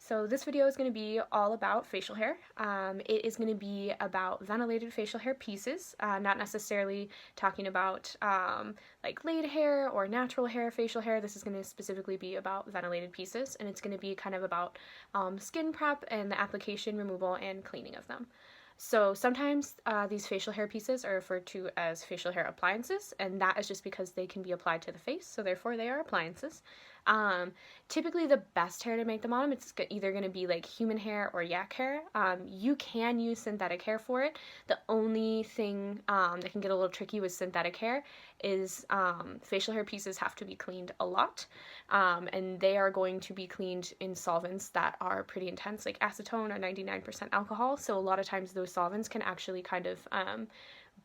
So this video is going to be all about facial hair. It is going to be about ventilated facial hair pieces, not necessarily talking about like laid hair or natural hair facial hair. This is going to specifically be about ventilated pieces, and it's going to be kind of about skin prep and the application, removal, and cleaning of them. So sometimes these facial hair pieces are referred to as facial hair appliances, and that is just because they can be applied to the face, so therefore they are appliances. Typically the best hair to make them on, it's either going to be like human hair or yak hair. You can use synthetic hair for it. The only thing that can get a little tricky with synthetic hair is facial hair pieces have to be cleaned a lot, and they are going to be cleaned in solvents that are pretty intense, like acetone or 99% alcohol. So a lot of times those solvents can actually kind of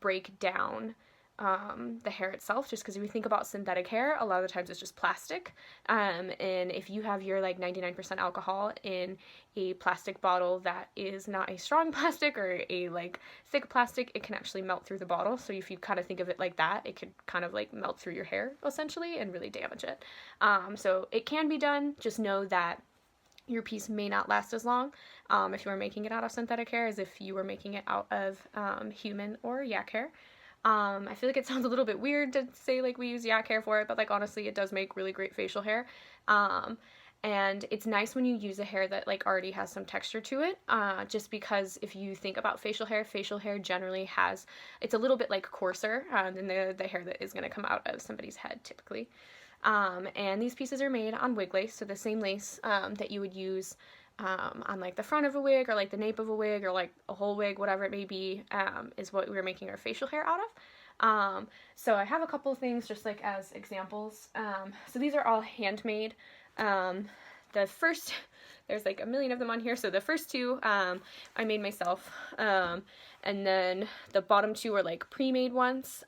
break down the hair itself, just because if you think about synthetic hair, a lot of the times it's just plastic, and if you have your like 99% alcohol in a plastic bottle that is not a strong plastic or a like thick plastic, it can actually melt through the bottle. So if you kind of think of it like that, it could kind of like melt through your hair essentially and really damage it. So it can be done. Just know that your piece may not last as long if you are making it out of synthetic hair as if you were making it out of human or yak hair. I feel like it sounds a little bit weird to say like we use yak hair for it, but like honestly it does make really great facial hair. And it's nice when you use a hair that like already has some texture to it, just because if you think about facial hair generally has, it's a little bit like coarser than the hair that is going to come out of somebody's head typically. And these pieces are made on wig lace, so the same lace that you would use on like the front of a wig or like the nape of a wig or like a whole wig, whatever it may be, is what we're making our facial hair out of. So I have a couple of things just like as examples. So these are all handmade. The first, there's like a million of them on here. So the first two I made myself, and then the bottom two are like pre-made ones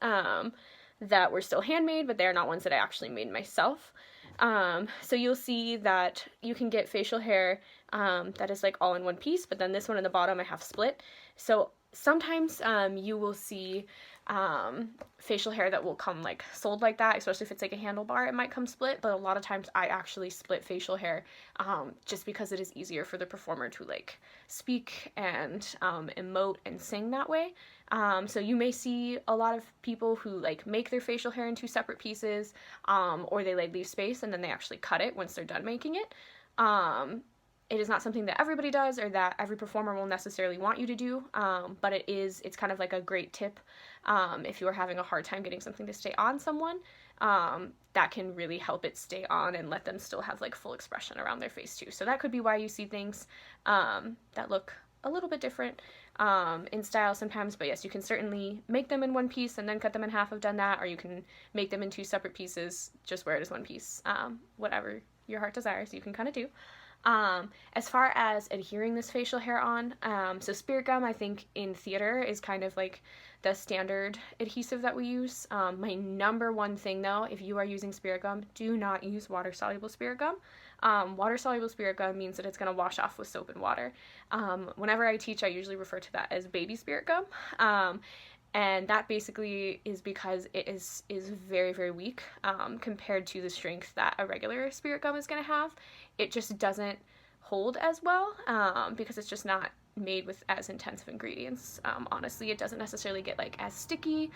that were still handmade, but they're not ones that I actually made myself. So you'll see that you can get facial hair that is like all in one piece, but then this one in the bottom I have split. So sometimes you will see facial hair that will come like sold like that, especially if it's like a handlebar, it might come split, but a lot of times I actually split facial hair just because it is easier for the performer to like speak and emote and sing that way. So you may see a lot of people who like make their facial hair in two separate pieces, or they like leave space and then they actually cut it once they're done making it. It is not something that everybody does or that every performer will necessarily want you to do, but it's kind of like a great tip if you are having a hard time getting something to stay on someone. That can really help it stay on and let them still have like full expression around their face too. So that could be why you see things that look a little bit different in style sometimes, but yes, you can certainly make them in one piece and then cut them in half. I've done that, or you can make them in two separate pieces, just wear it as one piece. Whatever your heart desires, you can kind of do. As far as adhering this facial hair on, so spirit gum I think in theater is kind of like the standard adhesive that we use. My number one thing though, if you are using spirit gum, do not use water-soluble spirit gum. Water-soluble spirit gum means that it's going to wash off with soap and water. Whenever I teach, I usually refer to that as baby spirit gum. And that basically is because it is very, very weak compared to the strength that a regular spirit gum is going to have. It just doesn't hold as well because it's just not made with as intensive ingredients. Honestly, it doesn't necessarily get like as sticky.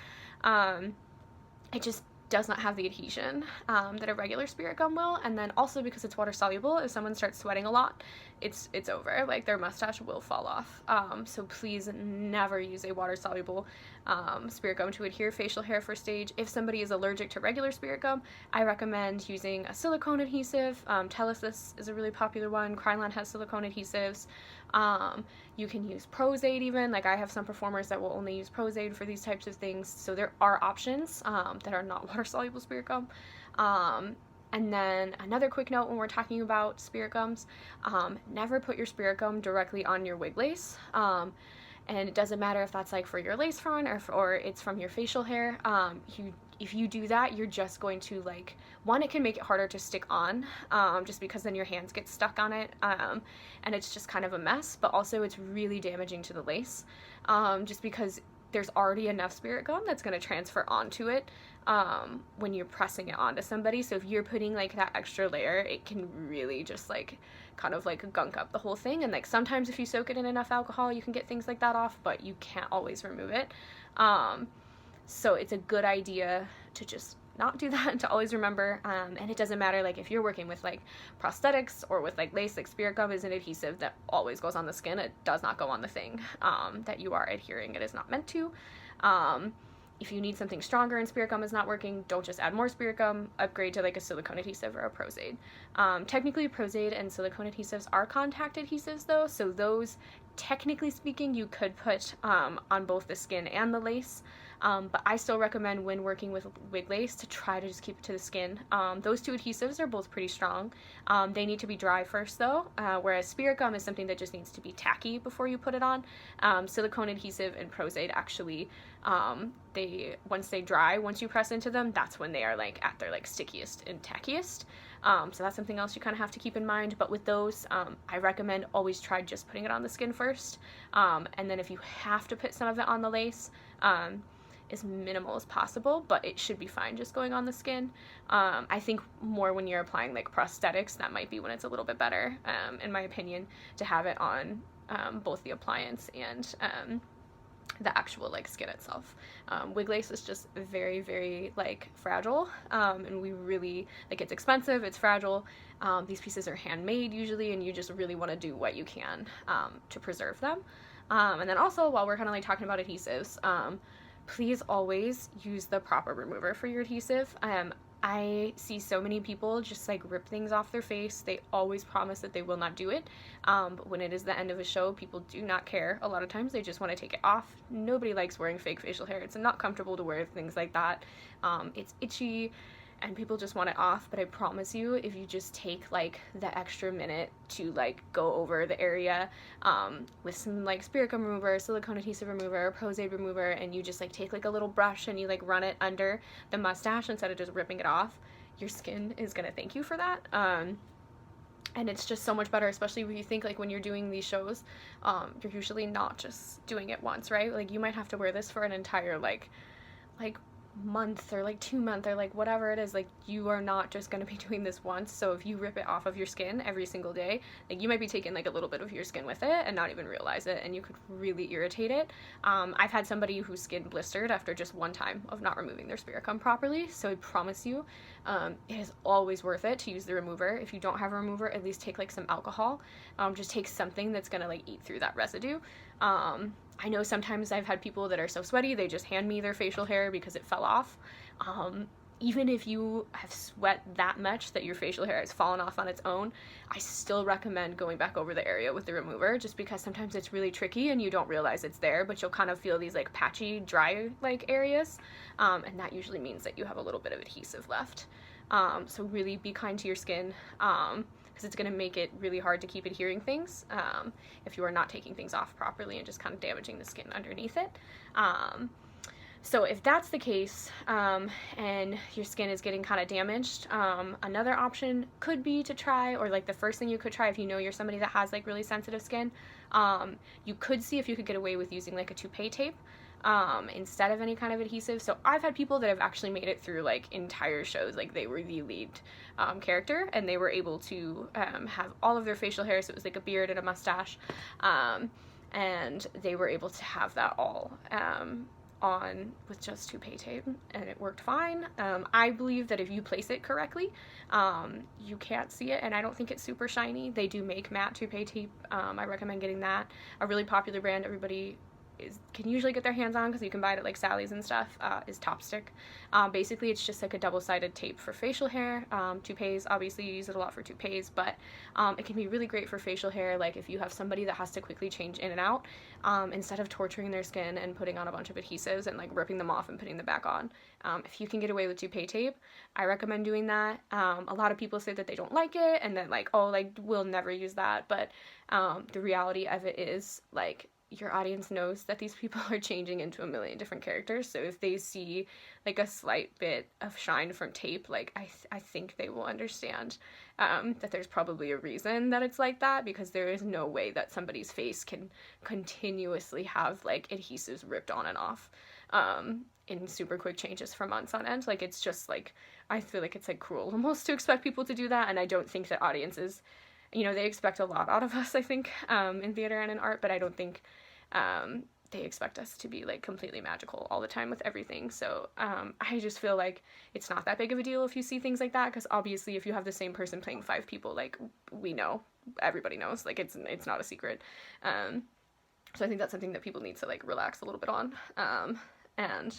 It just does not have the adhesion that a regular spirit gum will. And then also because it's water soluble, if someone starts sweating a lot, it's over. Like their mustache will fall off. So please never use a water soluble spirit gum to adhere facial hair for stage. If somebody is allergic to regular spirit gum, I recommend using a silicone adhesive. Telesis is a really popular one. Krylon has silicone adhesives. You can use Prozaid even. Like I have some performers that will only use Prozaid for these types of things. So there are options that are not water-soluble spirit gum. And then another quick note when we're talking about spirit gums, never put your spirit gum directly on your wig lace. And it doesn't matter if that's like for your lace front or it's from your facial hair. If you do that, you're just going to like, one, it can make it harder to stick on, just because then your hands get stuck on it, and it's just kind of a mess, but also it's really damaging to the lace, just because there's already enough spirit gum that's going to transfer onto it when you're pressing it onto somebody. So if you're putting like that extra layer, it can really just like kind of like gunk up the whole thing. And like sometimes if you soak it in enough alcohol, you can get things like that off, but you can't always remove it. So it's a good idea to just not do that, to always remember. And it doesn't matter like if you're working with like prosthetics or with like lace, like spirit gum is an adhesive that always goes on the skin. It does not go on the thing that you are adhering. It is not meant to. If you need something stronger and spirit gum is not working, don't just add more spirit gum, upgrade to like a silicone adhesive or a Pros-Aid. Technically Pros-Aid and silicone adhesives are contact adhesives though, so those, technically speaking, you could put on both the skin and the lace. But I still recommend when working with wig lace to try to just keep it to the skin. Those two adhesives are both pretty strong. They need to be dry first though, whereas spirit gum is something that just needs to be tacky before you put it on. Silicone adhesive and Pros-Aid actually, once they dry, once you press into them, that's when they are like at their like stickiest and tackiest. So that's something else you kind of have to keep in mind. But with those, I recommend always try just putting it on the skin first. And then if you have to put some of it on the lace, as minimal as possible, but it should be fine just going on the skin. I think more when you're applying like prosthetics, that might be when it's a little bit better, in my opinion, to have it on both the appliance and the actual like skin itself. Wig lace is just very, very like fragile, and we really like, it's expensive, it's fragile. These pieces are handmade usually, and you just really want to do what you can to preserve them. And then also, while we're kind of like talking about adhesives, please always use the proper remover for your adhesive. I see so many people just like rip things off their face. They always promise that they will not do it, but when it is the end of a show, people do not care. A lot of times they just want to take it off. Nobody likes wearing fake facial hair. It's not comfortable to wear things like that. It's itchy and people just want it off, but I promise you, if you just take like the extra minute to like go over the area with some like spirit gum remover, silicone adhesive remover, Pros-Aid remover, and you just like take like a little brush and you like run it under the mustache instead of just ripping it off, your skin is gonna thank you for that. And it's just so much better, especially when you think like when you're doing these shows, you're usually not just doing it once, right? Like you might have to wear this for an entire like month or like 2 months or like whatever it is. Like you are not just going to be doing this once. So if you rip it off of your skin every single day, like you might be taking like a little bit of your skin with it and not even realize it, and you could really irritate it. I've had somebody whose skin blistered after just one time of not removing their spirit gum properly. So I promise you, it is always worth it to use the remover. If you don't have a remover, at least take like some alcohol. Just take something that's going to like eat through that residue. I know sometimes I've had people that are so sweaty, they just hand me their facial hair because it fell off. Even if you have sweat that much that your facial hair has fallen off on its own, I still recommend going back over the area with the remover, just because sometimes it's really tricky and you don't realize it's there, but you'll kind of feel these like patchy, dry like areas, and that usually means that you have a little bit of adhesive left. So really be kind to your skin, because it's going to make it really hard to keep adhering things if you are not taking things off properly and just kind of damaging the skin underneath it. So if that's the case, and your skin is getting kind of damaged, another option could be to try, or like the first thing you could try if you know you're somebody that has like really sensitive skin, you could see if you could get away with using like a toupee tape instead of any kind of adhesive. So I've had people that have actually made it through like entire shows, like they were the lead character, and they were able to have all of their facial hair, so it was like a beard and a mustache, and they were able to have that all on with just toupee tape, and it worked fine. I believe that if you place it correctly, you can't see it, and I don't think it's super shiny. They do make matte toupee tape. I recommend getting that. A really popular brand everybody can usually get their hands on, because you can buy it at like Sally's and stuff, is Topstick. Basically it's just like a double-sided tape for facial hair. Toupees, obviously you use it a lot for toupees, but it can be really great for facial hair, like if you have somebody that has to quickly change in and out, instead of torturing their skin and putting on a bunch of adhesives and like ripping them off and putting them back on. If you can get away with toupee tape, I recommend doing that. A lot of people say that they don't like it and then like, oh, like we'll never use that, but the reality of it is like your audience knows that these people are changing into a million different characters. So if they see like a slight bit of shine from tape, like I think they will understand that there's probably a reason that it's like that, because there is no way that somebody's face can continuously have like adhesives ripped on and off in super quick changes for months on end. Like, it's just like, I feel like it's like cruel almost to expect people to do that. And I don't think that audiences, you know, they expect a lot out of us, I think, in theater and in art, but I don't think they expect us to be like completely magical all the time with everything. So I just feel like it's not that big of a deal if you see things like that, because obviously if you have the same person playing 5 people, like, we know, everybody knows, like, it's not a secret. So I think that's something that people need to like relax a little bit on. And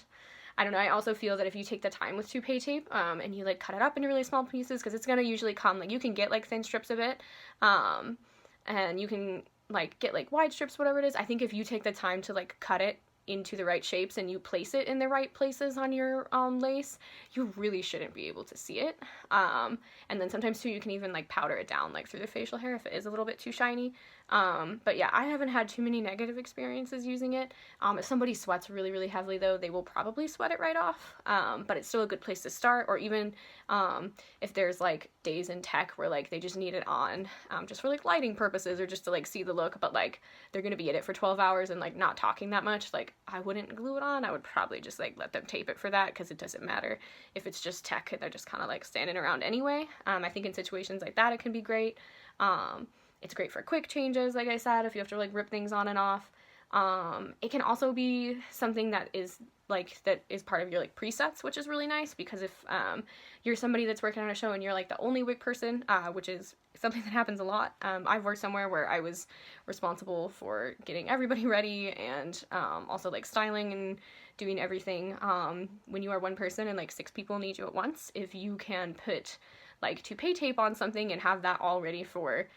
I don't know, I also feel that if you take the time with toupee tape and you like cut it up into really small pieces, because it's going to usually come, like, you can get like thin strips of it, and you can like get like wide strips, whatever it is. I think if you take the time to like cut it into the right shapes and you place it in the right places on your lace, you really shouldn't be able to see it. And then sometimes too, you can even like powder it down like through the facial hair if it is a little bit too shiny. But yeah, I haven't had too many negative experiences using it. If somebody sweats really, really heavily though, they will probably sweat it right off. But it's still a good place to start. Or even if there's like days in tech where like they just need it on just for like lighting purposes or just to like see the look, but like they're gonna be in it for 12 hours and like not talking that much, like I wouldn't glue it on. I would probably just like let them tape it for that, because it doesn't matter if it's just tech and they're just kind of like standing around anyway. I think in situations like that it can be great. It's great for quick changes, like I said, if you have to like rip things on and off. It can also be something that is part of your like presets, which is really nice, because if you're somebody that's working on a show and you're like the only wig person, which is something that happens a lot. I've worked somewhere where I was responsible for getting everybody ready and also like styling and doing everything. When you are one person and like 6 people need you at once, if you can put like toupee tape on something and have that all ready for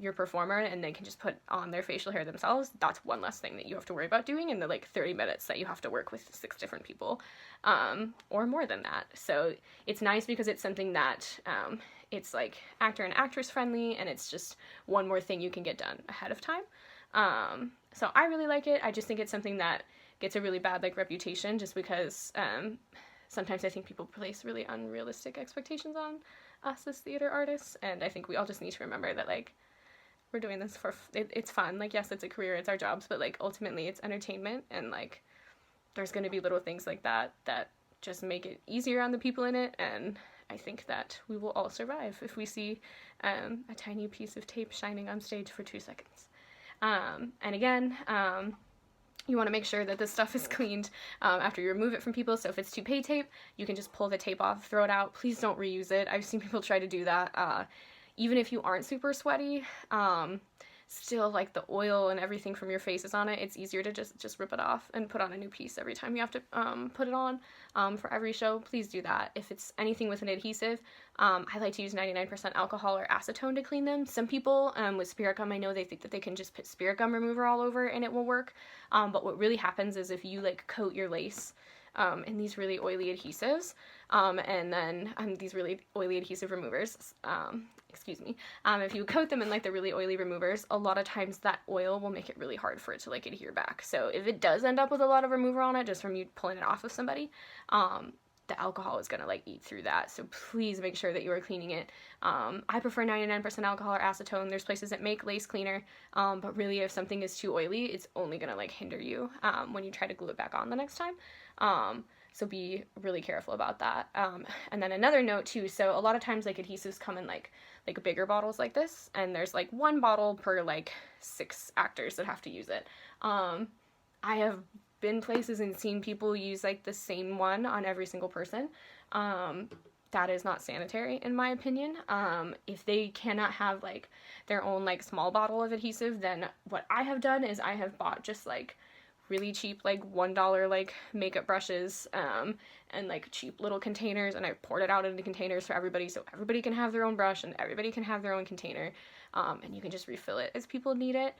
your performer, and they can just put on their facial hair themselves, that's one less thing that you have to worry about doing in the like 30 minutes that you have to work with 6 different people, or more than that. So it's nice because it's something that it's like actor and actress friendly, and it's just one more thing you can get done ahead of time. So I really like it. I just think it's something that gets a really bad like reputation, just because sometimes I think people place really unrealistic expectations on us as theater artists, and I think we all just need to remember that like we're doing this for it's fun. Like, yes, it's a career, it's our jobs, but like ultimately it's entertainment, and like there's going to be little things like that that just make it easier on the people in it, and I think that we will all survive if we see a tiny piece of tape shining on stage for 2 seconds. And again, you want to make sure that this stuff is cleaned after you remove it from people. So if it's toupee tape, you can just pull the tape off, throw it out. Please don't reuse it. I've seen people try to do that. Even if you aren't super sweaty, still like the oil and everything from your face is on it. It's easier to just rip it off and put on a new piece every time you have to put it on for every show. Please do that. If it's anything with an adhesive, I like to use 99% alcohol or acetone to clean them. Some people with spirit gum, I know they think that they can just put spirit gum remover all over and it will work. But what really happens is if you like coat your lace in these really oily adhesives, and then these really oily adhesive removers, if you coat them in like the really oily removers, a lot of times that oil will make it really hard for it to like adhere back. So if it does end up with a lot of remover on it just from you pulling it off of somebody, the alcohol is gonna like eat through that. So please make sure that you are cleaning it. I prefer 99% alcohol or acetone. There's places that make lace cleaner, but really if something is too oily, it's only gonna like hinder you when you try to glue it back on the next time. So be really careful about that. And then another note too, so a lot of times like adhesives come in like bigger bottles like this, and there's like 1 bottle per like 6 actors that have to use it. I have been places and seen people use like the same one on every single person. That is not sanitary in my opinion. If they cannot have like their own like small bottle of adhesive, then what I have done is I have bought just like really cheap like $1 like makeup brushes and like cheap little containers, and I poured it out into containers for everybody, so everybody can have their own brush and everybody can have their own container, and you can just refill it as people need it.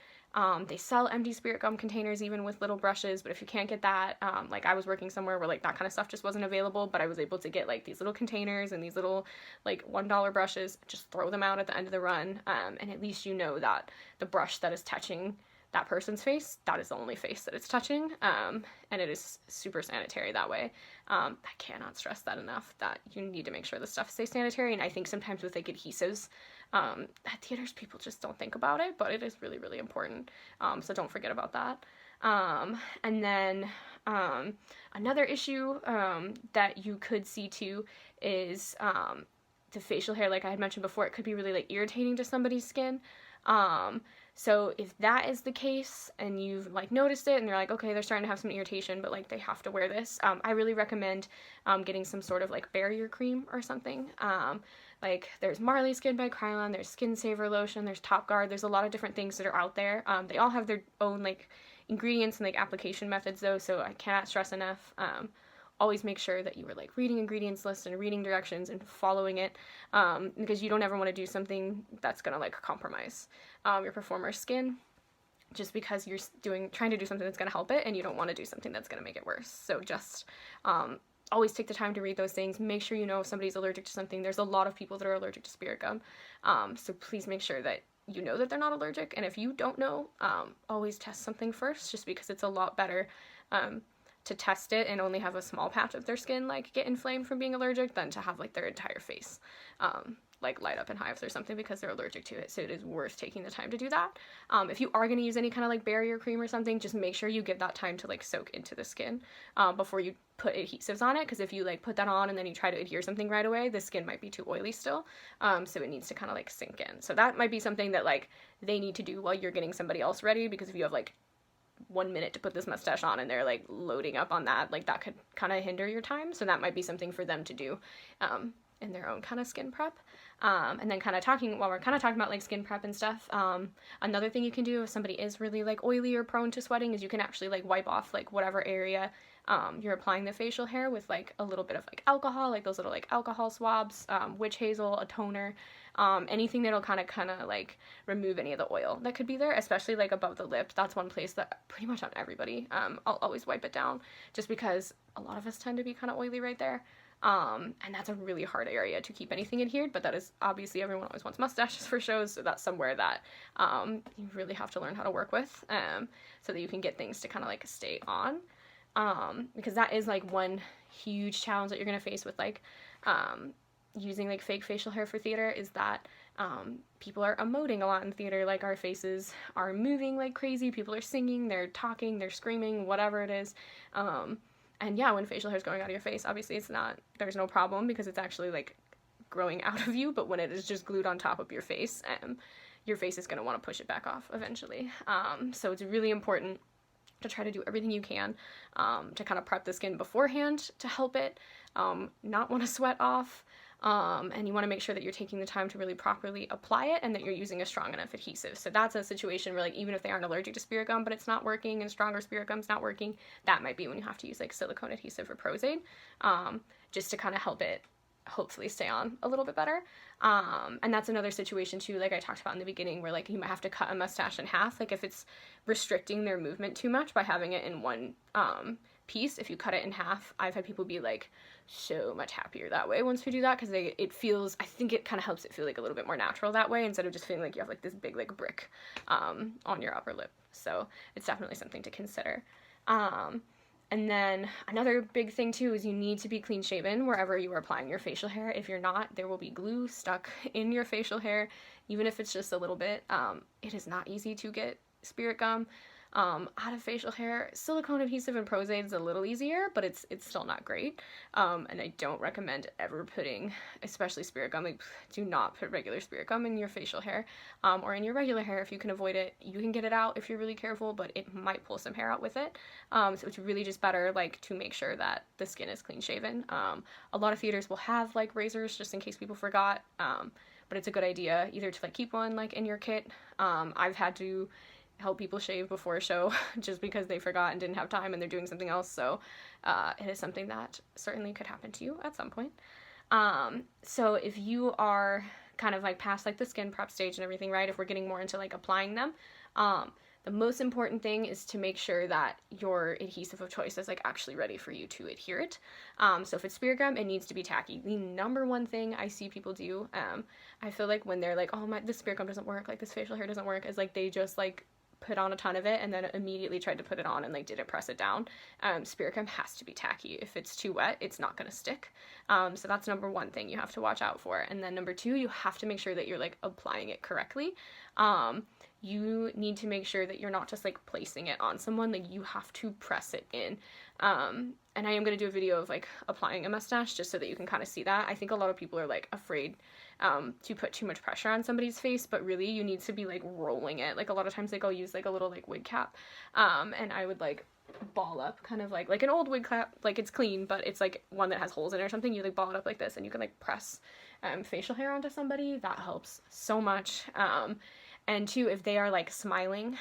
They sell empty spirit gum containers even with little brushes, but if you can't get that, like I was working somewhere where like that kind of stuff just wasn't available, but I was able to get like these little containers and these little like $1 brushes, just throw them out at the end of the run, and at least you know that the brush that is touching that person's face, that is the only face that it's touching, and it is super sanitary that way. I cannot stress that enough, that you need to make sure the stuff stays sanitary, and I think sometimes with like adhesives, at theaters people just don't think about it, but it is really, really important, so don't forget about that. And then another issue that you could see too is the facial hair, like I had mentioned before, it could be really like irritating to somebody's skin. So if that is the case and you've like noticed it and you're like, okay, they're starting to have some irritation, but like they have to wear this, I really recommend getting some sort of like barrier cream or something. Like there's Marley Skin by Krylon, there's Skin Saver lotion, there's Top Guard, there's a lot of different things that are out there. They all have their own like ingredients and like application methods though, so I cannot stress enough. Always make sure that you are like reading ingredients list and reading directions and following it, because you don't ever want to do something that's gonna like compromise your performer's skin, just because you're trying to do something that's gonna help it and you don't want to do something that's gonna make it worse. So just always take the time to read those things. Make sure you know if somebody's allergic to something. There's a lot of people that are allergic to spirit gum, so please make sure that you know that they're not allergic, and if you don't know, always test something first, just because it's a lot better to test it and only have a small patch of their skin like get inflamed from being allergic than to have like their entire face like light up in hives or something because they're allergic to it. So it is worth taking the time to do that. If you are going to use any kind of like barrier cream or something, just make sure you give that time to like soak into the skin before you put adhesives on it, because if you like put that on and then you try to adhere something right away, the skin might be too oily still, so it needs to kind of like sink in. So that might be something that like they need to do while you're getting somebody else ready, because if you have like 1 minute to put this mustache on and they're like loading up on that, like that could kind of hinder your time. So that might be something for them to do in their own kind of skin prep. And then while we're kind of talking about like skin prep and stuff, another thing you can do if somebody is really like oily or prone to sweating is you can actually like wipe off like whatever area you're applying the facial hair with like a little bit of like alcohol, like those little like alcohol swabs, witch hazel, a toner, anything that'll kind of like remove any of the oil that could be there, especially like above the lip. That's one place that pretty much on everybody, I'll always wipe it down, just because a lot of us tend to be kind of oily right there. And that's a really hard area to keep anything adhered, but that is obviously everyone always wants mustaches for shows, so that's somewhere that you really have to learn how to work with, so that you can get things to kind of like stay on, because that is like one huge challenge that you're going to face with like using like fake facial hair for theater, is that people are emoting a lot in theater. Like our faces are moving like crazy, people are singing, they're talking, they're screaming, whatever it is. And yeah, when facial hair is growing out of your face, obviously there's no problem because it's actually like growing out of you, but when it is just glued on top of your face is going to want to push it back off eventually. So it's really important to try to do everything you can to kind of prep the skin beforehand to help it not want to sweat off. And you want to make sure that you're taking the time to really properly apply it and that you're using a strong enough adhesive. So that's a situation where like even if they aren't allergic to spirit gum but it's not working and stronger spirit gum's not working, that might be when you have to use like silicone adhesive or Prozade, just to kind of help it hopefully stay on a little bit better. And that's another situation too, like I talked about in the beginning, where like you might have to cut a mustache in half, like if it's restricting their movement too much by having it in one piece. If you cut it in half, I've had people be like so much happier that way once we do that, because I think it kind of helps it feel like a little bit more natural that way, instead of just feeling like you have like this big like brick on your upper lip. So it's definitely something to consider. And then another big thing too is you need to be clean shaven wherever you are applying your facial hair. If you're not, there will be glue stuck in your facial hair, even if it's just a little bit. It is not easy to get spirit gum out of facial hair. Silicone adhesive and Prozade is a little easier, but it's still not great. And I don't recommend ever putting, especially spirit gum, like do not put regular spirit gum in your facial hair or in your regular hair. If you can avoid it, you can get it out if you're really careful, but it might pull some hair out with it. So it's really just better like to make sure that the skin is clean shaven. A lot of theaters will have like razors just in case people forgot, but it's a good idea either to like keep one like in your kit. I've had to help people shave before a show just because they forgot and didn't have time and they're doing something else, so it is something that certainly could happen to you at some point. So if you are kind of like past like the skin prep stage and everything, right, if we're getting more into like applying them, the most important thing is to make sure that your adhesive of choice is like actually ready for you to adhere it. So if it's spirit gum, it needs to be tacky. The number one thing I see people do, I feel like when they're like, oh my, this spirit gum doesn't work, like this facial hair doesn't work, is like they just like put on a ton of it and then immediately tried to put it on and like didn't press it down. Spirit gum has to be tacky. If it's too wet, it's not going to stick. So that's number one thing you have to watch out for. And then number two, you have to make sure that you're like applying it correctly. You need to make sure that you're not just like placing it on someone, like you have to press it in. And I am going to do a video of like applying a mustache just so that you can kind of see that. I think a lot of people are like afraid to put too much pressure on somebody's face, but really you need to be like rolling it. Like a lot of times like I'll use like a little like wig cap, and I would like ball up kind of like an old wig cap, like it's clean but it's like one that has holes in it or something. You like ball it up like this and you can like press facial hair onto somebody. That helps so much. And two, if they are like smiling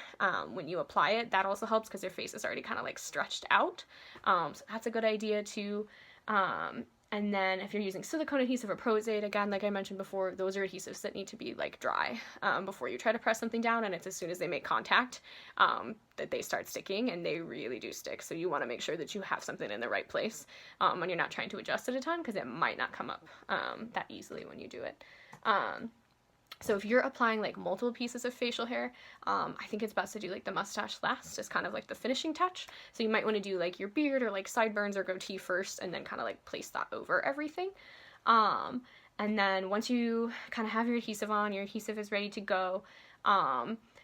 when you apply it, that also helps because their face is already kind of like stretched out. So that's a good idea too. And then if you're using silicone adhesive or Pros-Aid, again, like I mentioned before, those are adhesives that need to be like dry before you try to press something down. And it's as soon as they make contact that they start sticking, and they really do stick. So you want to make sure that you have something in the right place when you're not trying to adjust it a ton, because it might not come up that easily when you do it. So if you're applying like multiple pieces of facial hair, I think it's best to do like the mustache last as kind of like the finishing touch. So you might want to do like your beard or like sideburns or goatee first, and then kind of like place that over everything. And then once you kind of have your adhesive on, your adhesive is ready to go,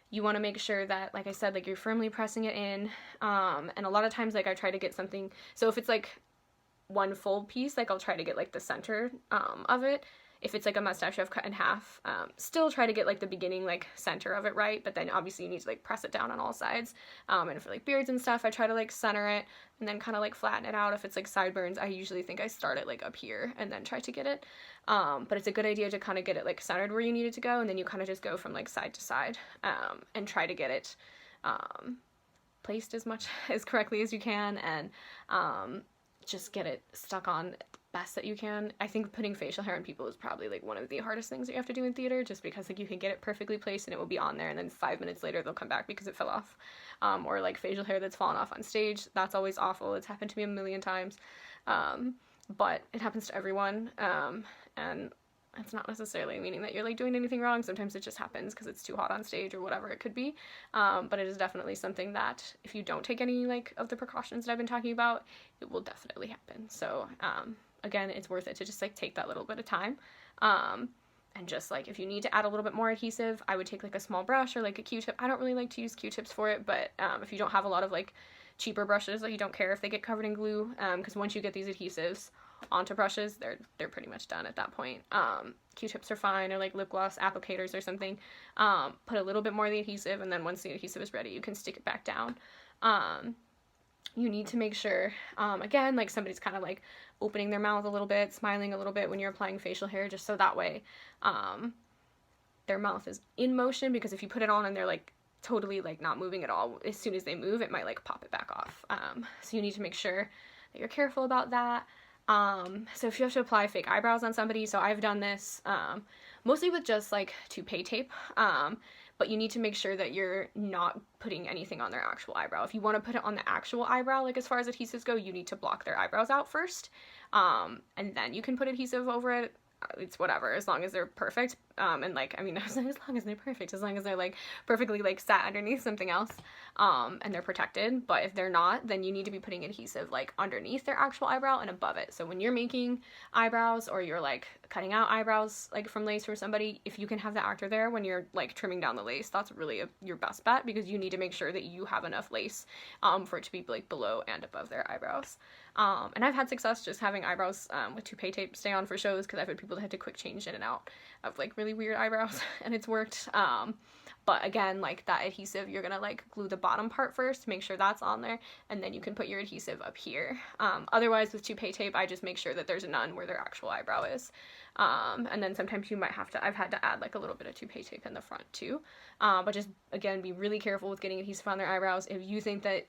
you want to make sure that, like I said, like you're firmly pressing it in. And a lot of times like I try to get something, so if it's like one full piece, like I'll try to get like the center of it. If it's like a mustache I've cut in half, still try to get like the beginning like center of it right, but then obviously you need to like press it down on all sides. And for like beards and stuff, I try to like center it and then kind of like flatten it out. If it's like sideburns, I usually think I start it like up here and then try to get it. But it's a good idea to kind of get it like centered where you need it to go, and then you kind of just go from like side to side and try to get it placed as much as correctly as you can, and just get it stuck on best that you can. I think putting facial hair on people is probably like one of the hardest things that you have to do in theater, just because like you can get it perfectly placed and it will be on there, and then 5 minutes later they'll come back because it fell off. Or like facial hair that's fallen off on stage, that's always awful. It's happened to me a million times. But it happens to everyone, and it's not necessarily meaning that you're like doing anything wrong. Sometimes it just happens because it's too hot on stage or whatever it could be. But it is definitely something that if you don't take any like of the precautions that I've been talking about, it will definitely happen. So again, it's worth it to just like take that little bit of time. And just like if you need to add a little bit more adhesive, I would take like a small brush or like a Q-tip. I don't really like to use Q-tips for it, but if you don't have a lot of like cheaper brushes, like you don't care if they get covered in glue, because once you get these adhesives onto brushes, they're pretty much done at that point. Q-tips are fine, or like lip gloss applicators or something. Put a little bit more of the adhesive, and then once the adhesive is ready, you can stick it back down. You need to make sure, again, like somebody's kind of like opening their mouth a little bit, smiling a little bit when you're applying facial hair, just so that way their mouth is in motion, because if you put it on and they're like totally like not moving at all, as soon as they move, it might like pop it back off. So you need to make sure that you're careful about that. So if you have to apply fake eyebrows on somebody, so I've done this mostly with just like toupee tape, but you need to make sure that you're not putting anything on their actual eyebrow. If you want to put it on the actual eyebrow, like as far as adhesives go, you need to block their eyebrows out first, and then you can put adhesive over it. It's whatever, as long as they're perfect, and like, I mean, as long as they're perfect, as long as they're like perfectly like sat underneath something else, and they're protected. But if they're not, then you need to be putting adhesive like underneath their actual eyebrow and above it. So when you're making eyebrows, or you're like cutting out eyebrows like from lace from somebody, if you can have the actor there when you're like trimming down the lace, that's really your best bet, because you need to make sure that you have enough lace for it to be like below and above their eyebrows. And I've had success just having eyebrows with toupee tape stay on for shows, because I've had people that had to quick change in and out of like really weird eyebrows, and it's worked. But again, like that adhesive, you're gonna like glue the bottom part first to make sure that's on there, and then you can put your adhesive up here. Otherwise with toupee tape, I just make sure that there's none where their actual eyebrow is. And then sometimes you might have to, I've had to add like a little bit of toupee tape in the front too. But just again, be really careful with getting adhesive on their eyebrows. If you think that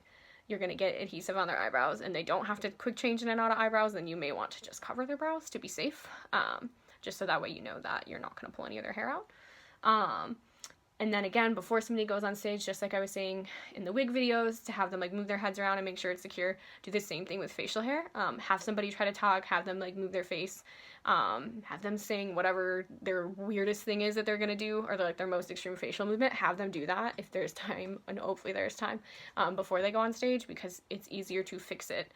you're going to get adhesive on their eyebrows and they don't have to quick change in and out of eyebrows, then you may want to just cover their brows to be safe, just so that way you know that you're not going to pull any of their hair out. And then again, before somebody goes on stage, just like I was saying in the wig videos, to have them like move their heads around and make sure it's secure, do the same thing with facial hair. Have somebody try to talk, have them like move their face, have them sing whatever their weirdest thing is that they're gonna do, or like their most extreme facial movement. Have them do that if there's time, and hopefully there's time, before they go on stage, because it's easier to fix it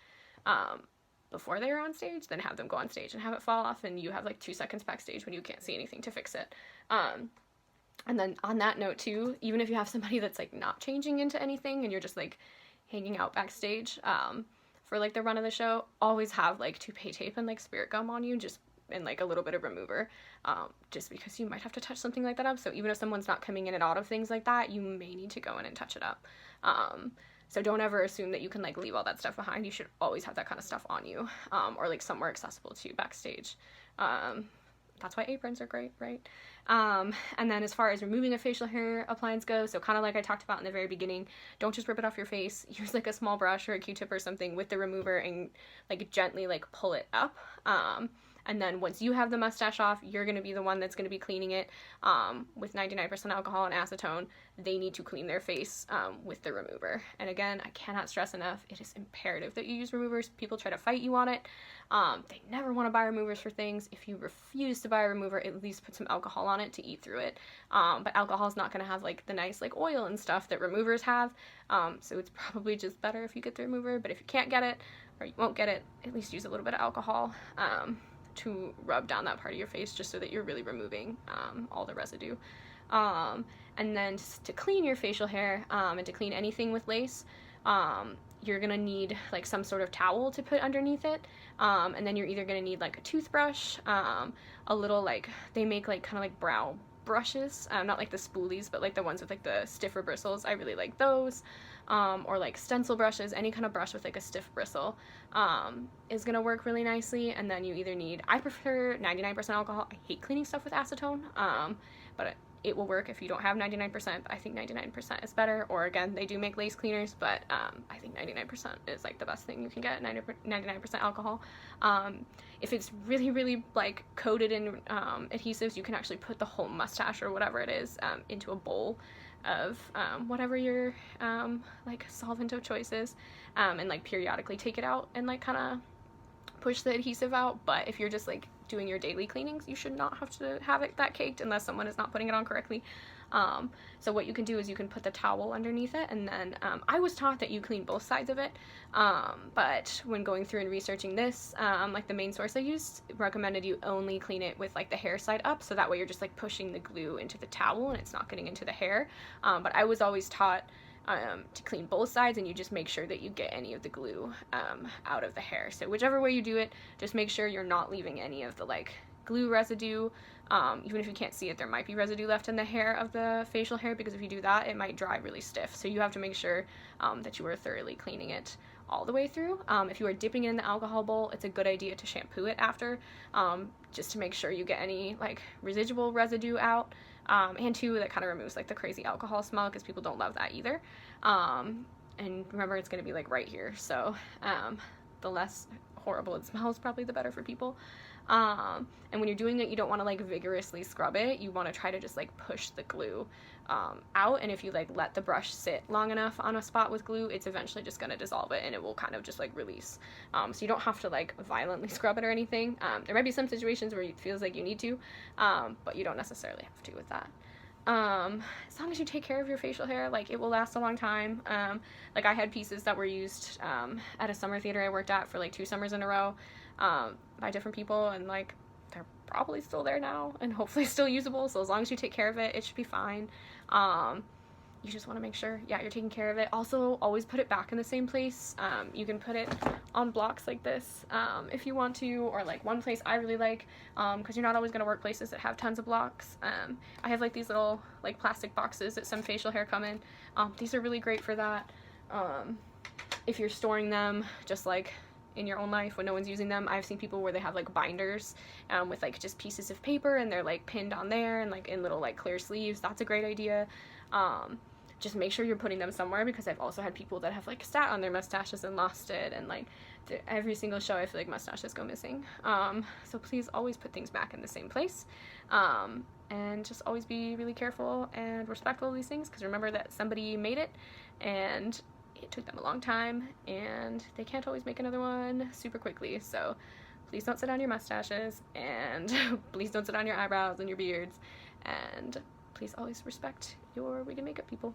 before they're on stage than have them go on stage and have it fall off and you have like 2 seconds backstage when you can't see anything to fix it. And then on that note too, even if you have somebody that's like not changing into anything and you're just like hanging out backstage for like the run of the show, always have like toupee tape and like spirit gum on you, just and like a little bit of remover, just because you might have to touch something like that up. So even if someone's not coming in and out of things like that, you may need to go in and touch it up. So don't ever assume that you can like leave all that stuff behind. You should always have that kind of stuff on you, or like somewhere accessible to you backstage. That's why aprons are great, right? And then as far as removing a facial hair appliance goes, so kind of like I talked about in the very beginning, don't just rip it off your face. Use like a small brush or a Q-tip or something with the remover and like gently like pull it up. And then once you have the mustache off, you're going to be the one that's going to be cleaning it with 99% alcohol and acetone. They need to clean their face with the remover. And again, I cannot stress enough, it is imperative that you use removers. People try to fight you on it. They never want to buy removers for things. If you refuse to buy a remover, at least put some alcohol on it to eat through it. But alcohol is not going to have like the nice like oil and stuff that removers have. So it's probably just better if you get the remover. But if you can't get it, or you won't get it, at least use a little bit of alcohol to rub down that part of your face, just so that you're really removing all the residue. And then to clean your facial hair and to clean anything with lace, you're gonna need like some sort of towel to put underneath it, and then you're either gonna need like a toothbrush, a little like, they make like kind of like brow brushes, not like the spoolies, but like the ones with like the stiffer bristles. I really like those. Or like stencil brushes, any kind of brush with like a stiff bristle is gonna work really nicely. And then you either need, I prefer 99% alcohol. I hate cleaning stuff with acetone, but it will work if you don't have 99%, but I think 99% is better. Or again, they do make lace cleaners, but I think 99% is like the best thing you can get, 99% alcohol. If it's really, really like coated in adhesives, you can actually put the whole mustache or whatever it is into a bowl of whatever your like solvent of choice is, and like periodically take it out and like kind of push the adhesive out. But if you're just like doing your daily cleanings, you should not have to have it that caked unless someone is not putting it on correctly. So what you can do is you can put the towel underneath it, and then I was taught that you clean both sides of it, but when going through and researching this, like the main source I used recommended you only clean it with like the hair side up, so that way you're just like pushing the glue into the towel and it's not getting into the hair. But I was always taught to clean both sides, and you just make sure that you get any of the glue out of the hair. So whichever way you do it, just make sure you're not leaving any of the like glue residue. Even if you can't see it, there might be residue left in the hair of the facial hair, because if you do that, it might dry really stiff. So you have to make sure that you are thoroughly cleaning it all the way through. If you are dipping it in the alcohol bowl, it's a good idea to shampoo it after, just to make sure you get any like residual residue out. And two, that kind of removes like the crazy alcohol smell, because people don't love that either. And remember, it's going to be like right here, so the less horrible it smells, probably the better for people. And when you're doing it, you don't want to like vigorously scrub it. You want to try to just like push the glue out, and if you like let the brush sit long enough on a spot with glue, it's eventually just going to dissolve it and it will kind of just like release. So you don't have to like violently scrub it or anything. There might be some situations where it feels like you need to, but you don't necessarily have to with that. As long as you take care of your facial hair, like it will last a long time. Like I had pieces that were used at a summer theater I worked at for like 2 summers in a row by different people, and like they're probably still there now and hopefully still usable. So as long as you take care of it, it should be fine. You just want to make sure, yeah, you're taking care of it. Also, always put it back in the same place. You can put it on blocks like this if you want to, or like one place I really like, because you're not always going to work places that have tons of blocks. I have like these little like plastic boxes that some facial hair come in. These are really great for that. If you're storing them just like in your own life when no one's using them. I've seen people where they have like binders with like just pieces of paper, and they're like pinned on there and like in little like clear sleeves. That's a great idea. just make sure you're putting them somewhere, because I've also had people that have like sat on their mustaches and lost it, and like every single show I feel like mustaches go missing. So please always put things back in the same place, and just always be really careful and respectful of these things, because remember that somebody made it and it took them a long time, and they can't always make another one super quickly. So please don't sit on your mustaches, and please don't sit on your eyebrows and your beards, and please always respect your wig and makeup people.